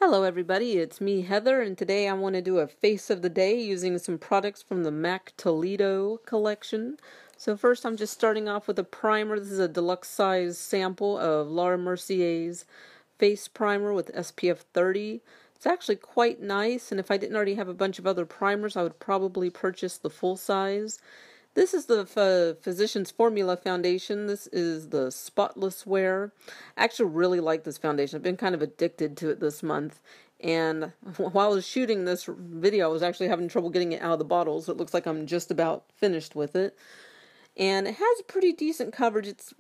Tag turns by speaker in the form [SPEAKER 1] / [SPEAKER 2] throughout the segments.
[SPEAKER 1] Hello everybody, it's me Heather, and today I want to do a face of the day using some products from the MAC Toledo collection. So first I'm just starting off with a primer. This is a deluxe size sample of Laura Mercier's face primer with SPF 30. It's actually quite nice, and if I didn't already have a bunch of other primers I would probably purchase the full size. This is the Physicians Formula foundation. This is the Spotless Wear. I actually really like this foundation. I've been kind of addicted to it this month. And while I was shooting this video, I was actually having trouble getting it out of the bottle, so it looks like I'm just about finished with it. And it has pretty decent coverage. It's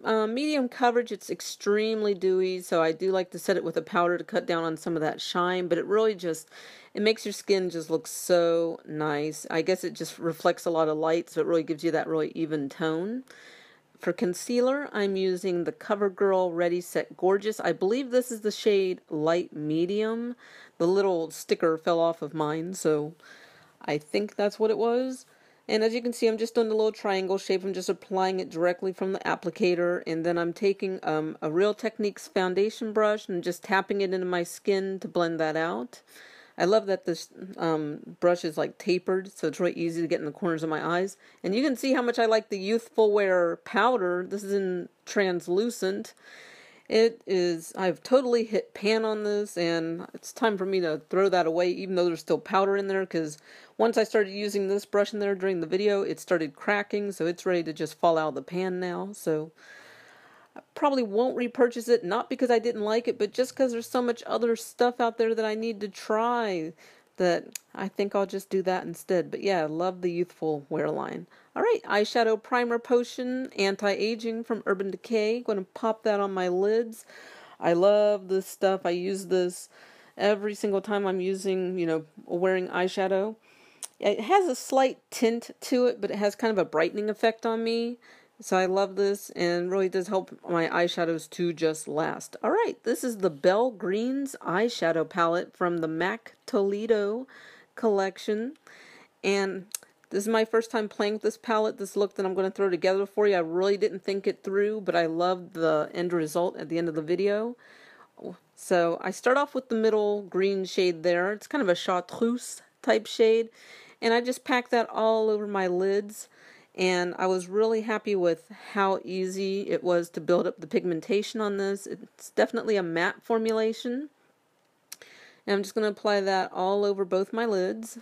[SPEAKER 1] medium coverage. It's extremely dewy, so I do like to set it with a powder to cut down on some of that shine, but it really just, it makes your skin just look so nice. I guess it just reflects a lot of light, so it really gives you that really even tone. For concealer, I'm using the CoverGirl Ready Set Gorgeous. I believe this is the shade Light Medium. The little sticker fell off of mine, so I think that's what it was. And as you can see, I'm just doing the little triangle shape. I'm just applying it directly from the applicator. And then I'm taking a Real Techniques foundation brush and just tapping it into my skin to blend that out. I love that this brush is like tapered, so it's really easy to get in the corners of my eyes. And you can see how much I like the Youthful Wear powder. This is in translucent. It is, I've totally hit pan on this, and it's time for me to throw that away, even though there's still powder in there, because once I started using this brush in there during the video, it started cracking, so it's ready to just fall out of the pan now. So I probably won't repurchase it, not because I didn't like it, but just because there's so much other stuff out there that I need to try, that I think I'll just do that instead. But yeah, I love the Youthful Wear line. Alright, eyeshadow primer potion, anti-aging from Urban Decay. Going to pop that on my lids. I love this stuff. I use this every single time I'm using, wearing eyeshadow. It has a slight tint to it, but it has kind of a brightening effect on me. So I love this, and really does help my eyeshadows to just last. Alright, this is the Belle Greens eyeshadow palette from the MAC Toledo collection. And this is my first time playing with this palette, this look that I'm going to throw together for you. I really didn't think it through, but I loved the end result at the end of the video. So I start off with the middle green shade there. It's kind of a chartreuse type shade. And I just pack that all over my lids. And I was really happy with how easy it was to build up the pigmentation on this. It's definitely a matte formulation. And I'm just going to apply that all over both my lids.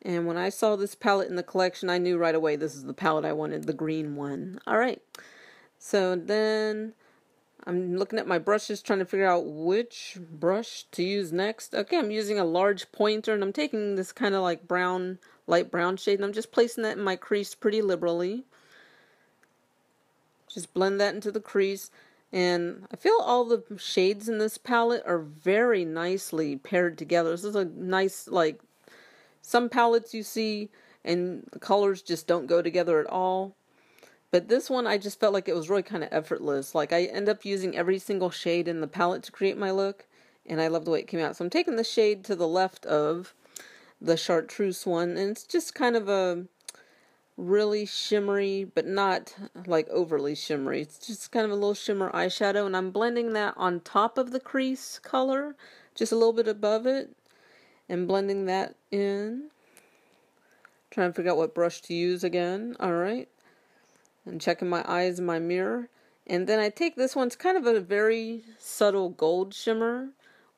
[SPEAKER 1] And when I saw this palette in the collection, I knew right away this is the palette I wanted, the green one. Alright, so then I'm looking at my brushes, trying to figure out which brush to use next. Okay, I'm using a large pointer, and I'm taking this kind of like brown, light brown shade, and I'm just placing that in my crease pretty liberally. Just blend that into the crease. And I feel all the shades in this palette are very nicely paired together. This is a nice, like, some palettes you see and the colors just don't go together at all. But this one I just felt like it was really kind of effortless. Like I end up using every single shade in the palette to create my look. And I love the way it came out. So I'm taking the shade to the left of the chartreuse one. And it's just kind of a really shimmery, but not like overly shimmery. It's just kind of a little shimmer eyeshadow. And I'm blending that on top of the crease color. Just a little bit above it. And blending that in. Trying to figure out what brush to use again. Alright. And checking my eyes in my mirror. And then I take this one. It's kind of a very subtle gold shimmer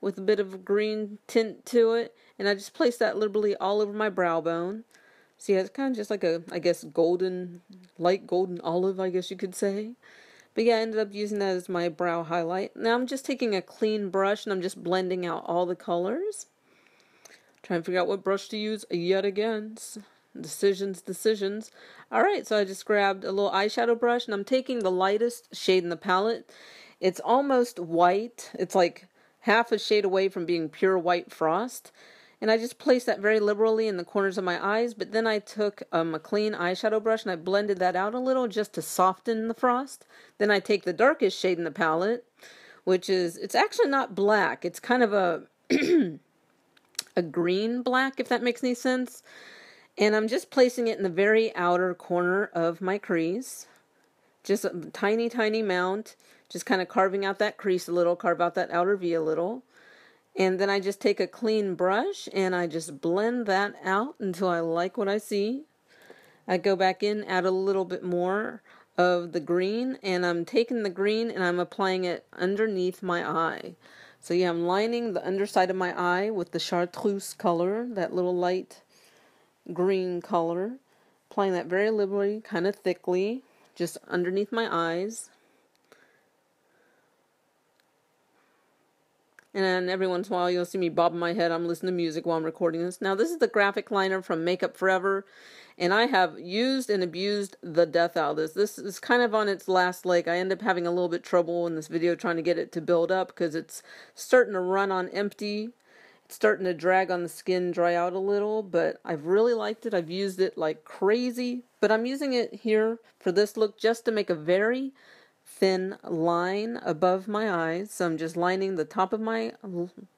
[SPEAKER 1] with a bit of a green tint to it. And I just place that liberally all over my brow bone. See, it's kind of just like a, I guess, golden, light golden olive, I guess you could say. But yeah, I ended up using that as my brow highlight. Now I'm just taking a clean brush and I'm just blending out all the colors. Trying to figure out what brush to use yet again. Decisions. Alright, so I just grabbed a little eyeshadow brush and I'm taking the lightest shade in the palette. It's almost white. It's like half a shade away from being pure white frost. And I just placed that very liberally in the corners of my eyes. But then I took a clean eyeshadow brush and I blended that out a little just to soften the frost. Then I take the darkest shade in the palette, which is, it's actually not black. It's kind of a green black, if that makes any sense. And I'm just placing it in the very outer corner of my crease. Just a tiny, tiny amount. Just kind of carving out that crease a little, carve out that outer V a little. And then I just take a clean brush and I just blend that out until I like what I see. I go back in, add a little bit more of the green, and I'm taking the green and I'm applying it underneath my eye. So yeah, I'm lining the underside of my eye with the chartreuse color, that little light green color. Applying that very liberally, kind of thickly, just underneath my eyes. And then every once in a while you'll see me bobbing my head. I'm listening to music while I'm recording this. Now this is the graphic liner from Makeup Forever. And I have used and abused the death out of this. This is kind of on its last leg. I end up having a little bit trouble in this video trying to get it to build up because it's starting to run on empty. It's starting to drag on the skin, dry out a little, but I've really liked it. I've used it like crazy, but I'm using it here for this look just to make a very thin line above my eyes. So I'm just lining the top of my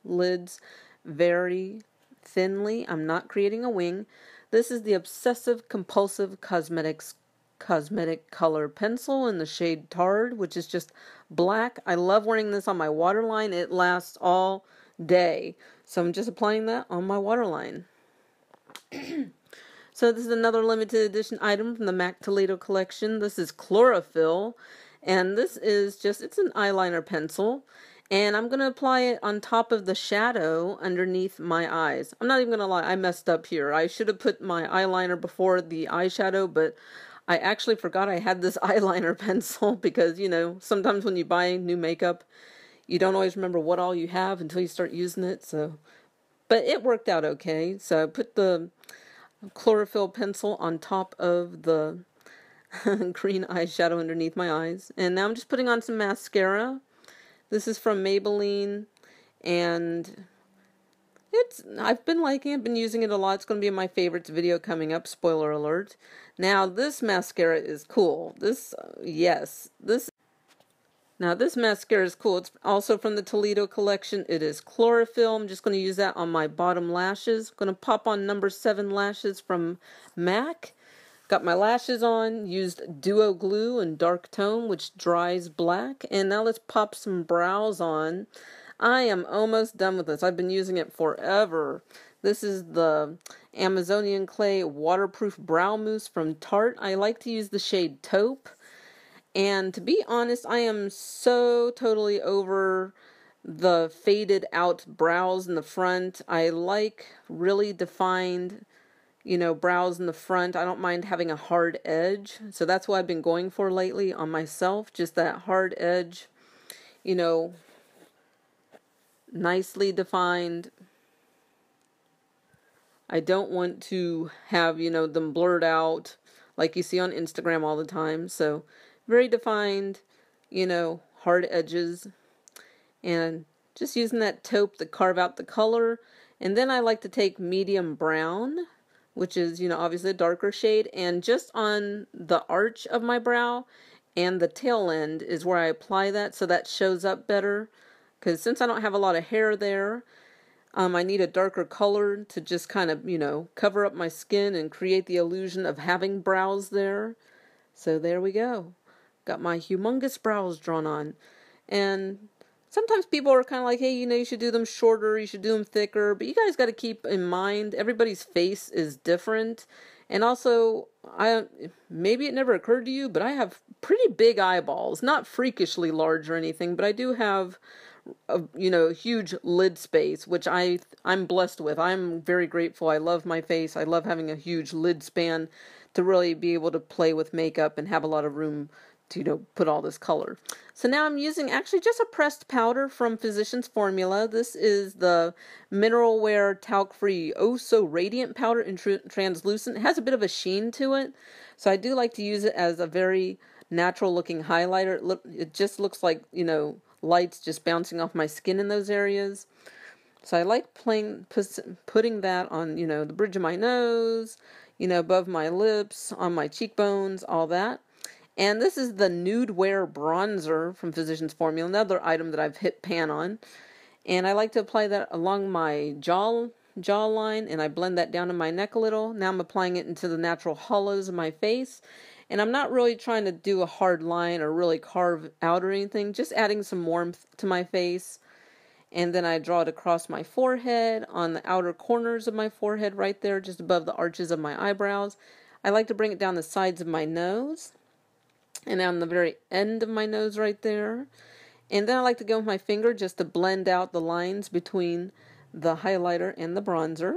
[SPEAKER 1] lids very thinly. I'm not creating a wing. This is the Obsessive Compulsive Cosmetics Cosmetic Color Pencil in the shade Tard, which is just black. I love wearing this on my waterline. It lasts all day. So I'm just applying that on my waterline. So this is another limited edition item from the MAC Toledo collection. This is Chlorophyll. And this is just, it's an eyeliner pencil. And I'm going to apply it on top of the shadow underneath my eyes. I'm not even going to lie, I messed up here. I should have put my eyeliner before the eyeshadow, but I actually forgot I had this eyeliner pencil because, you know, sometimes when you buy new makeup, you don't always remember what all you have until you start using it. So, but it worked out okay. So I put the chlorophyll pencil on top of the green eyeshadow underneath my eyes. And now I'm just putting on some mascara. This is from Maybelline, and I've been liking it, I've been using it a lot. It's going to be in my favorites video coming up, spoiler alert. Now this mascara is cool. Now this mascara is cool. It's also from the Toledo collection. It is Chlorophyll. I'm just going to use that on my bottom lashes. I'm going to pop on number 7 lashes from MAC. Got my lashes on, used Duo Glue in dark tone, which dries black. And now let's pop some brows on. I am almost done with this. I've been using it forever. This is the Amazonian Clay Waterproof Brow Mousse from Tarte. I like to use the shade Taupe. And to be honest, I am so totally over the faded out brows in the front. I like really defined, you know, brows in the front. I don't mind having a hard edge. So that's what I've been going for lately on myself. Just that hard edge, you know, nicely defined. I don't want to have, you know, them blurred out like you see on Instagram all the time. So very defined, you know, hard edges. And just using that taupe to carve out the color. And then I like to take medium brown, which is, you know, obviously a darker shade, and just on the arch of my brow and the tail end is where I apply that so that shows up better. Because since I don't have a lot of hair there, I need a darker color to just kind of, you know, cover up my skin and create the illusion of having brows there. So there we go. Got my humongous brows drawn on. And sometimes people are kind of like, hey, you know, you should do them shorter, you should do them thicker. But you guys got to keep in mind, everybody's face is different. And also, maybe it never occurred to you, but I have pretty big eyeballs. Not freakishly large or anything, but I do have, you know, huge lid space, which I'm blessed with. I'm very grateful. I love my face. I love having a huge lid span to really be able to play with makeup and have a lot of room to, you know, put all this color. So now I'm using actually just a pressed powder from Physicians Formula. This is the Mineral Wear Talc Free Oh So Radiant Powder in Translucent. It has a bit of a sheen to it, so I do like to use it as a very natural looking highlighter. It just looks like, you know, lights just bouncing off my skin in those areas. So I like putting that on, you know, the bridge of my nose, you know, above my lips, on my cheekbones, all that. And this is the Nude Wear Bronzer from Physicians Formula, another item that I've hit pan on. And I like to apply that along my jaw jawline, and I blend that down to my neck a little. Now I'm applying it into the natural hollows of my face. And I'm not really trying to do a hard line or really carve out or anything, just adding some warmth to my face. And then I draw it across my forehead, on the outer corners of my forehead right there, just above the arches of my eyebrows. I like to bring it down the sides of my nose and on the very end of my nose right there. And then I like to go with my finger just to blend out the lines between the highlighter and the bronzer.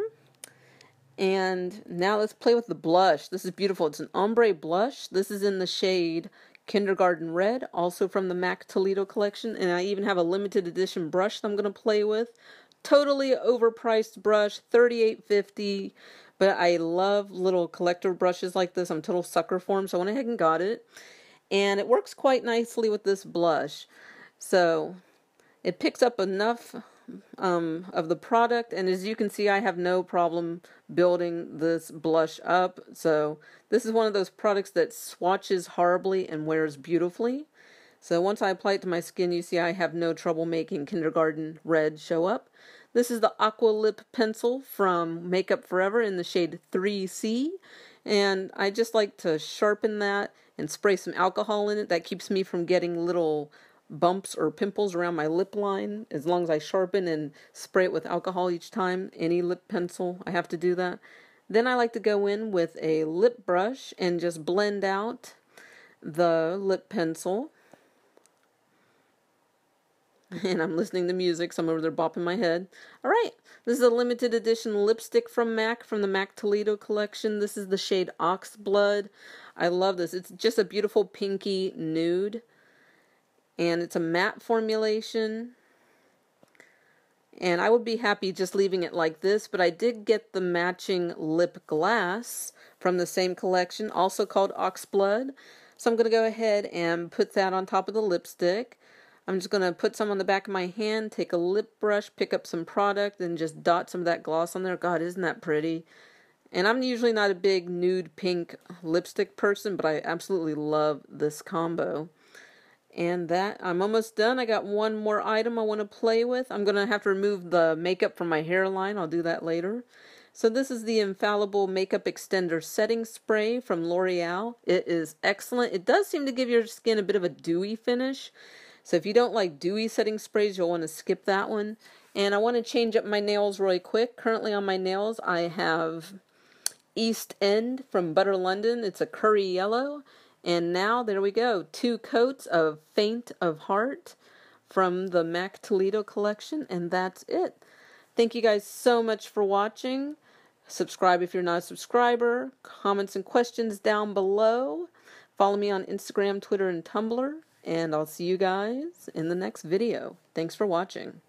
[SPEAKER 1] And now let's play with the blush. This is beautiful. It's an ombre blush. This is in the shade Kindergarten Red, also from the MAC Toledo collection. And I even have a limited edition brush that I'm going to play with. Totally overpriced brush, $38.50. But I love little collector brushes like this. I'm a total sucker for them, so I went ahead and got it. And it works quite nicely with this blush. So it picks up enough of the product, and as you can see, I have no problem building this blush up. So this is one of those products that swatches horribly and wears beautifully. So once I apply it to my skin, you see I have no trouble making Kindergarten Red show up. This is the Aqua Lip Pencil from Makeup Forever in the shade 3C, and I just like to sharpen that and spray some alcohol in it. That keeps me from getting little bumps or pimples around my lip line, as long as I sharpen and spray it with alcohol each time. Any lip pencil, I have to do that. Then I like to go in with a lip brush and just blend out the lip pencil. And I'm listening to music, so I'm over there bopping my head. Alright, this is a limited edition lipstick from MAC, from the MAC Toledo collection. This is the shade Oxblood. I love this. It's just a beautiful pinky nude. And it's a matte formulation. And I would be happy just leaving it like this, but I did get the matching lip glass from the same collection, also called Oxblood. So I'm going to go ahead and put that on top of the lipstick. I'm just going to put some on the back of my hand, take a lip brush, pick up some product, and just dot some of that gloss on there. God, isn't that pretty? And I'm usually not a big nude pink lipstick person, but I absolutely love this combo. And that, I'm almost done. I got one more item I want to play with. I'm going to have to remove the makeup from my hairline. I'll do that later. So this is the Infallible Makeup Extender Setting Spray from L'Oreal. It is excellent. It does seem to give your skin a bit of a dewy finish. So if you don't like dewy setting sprays, you'll want to skip that one. And I want to change up my nails really quick. Currently on my nails, I have East End from Butter London. It's a curry yellow. And now, there we go, 2 coats of Faint of Heart from the MAC Toledo collection, and that's it. Thank you guys so much for watching. Subscribe if you're not a subscriber. Comments and questions down below. Follow me on Instagram, Twitter, and Tumblr, and I'll see you guys in the next video. Thanks for watching.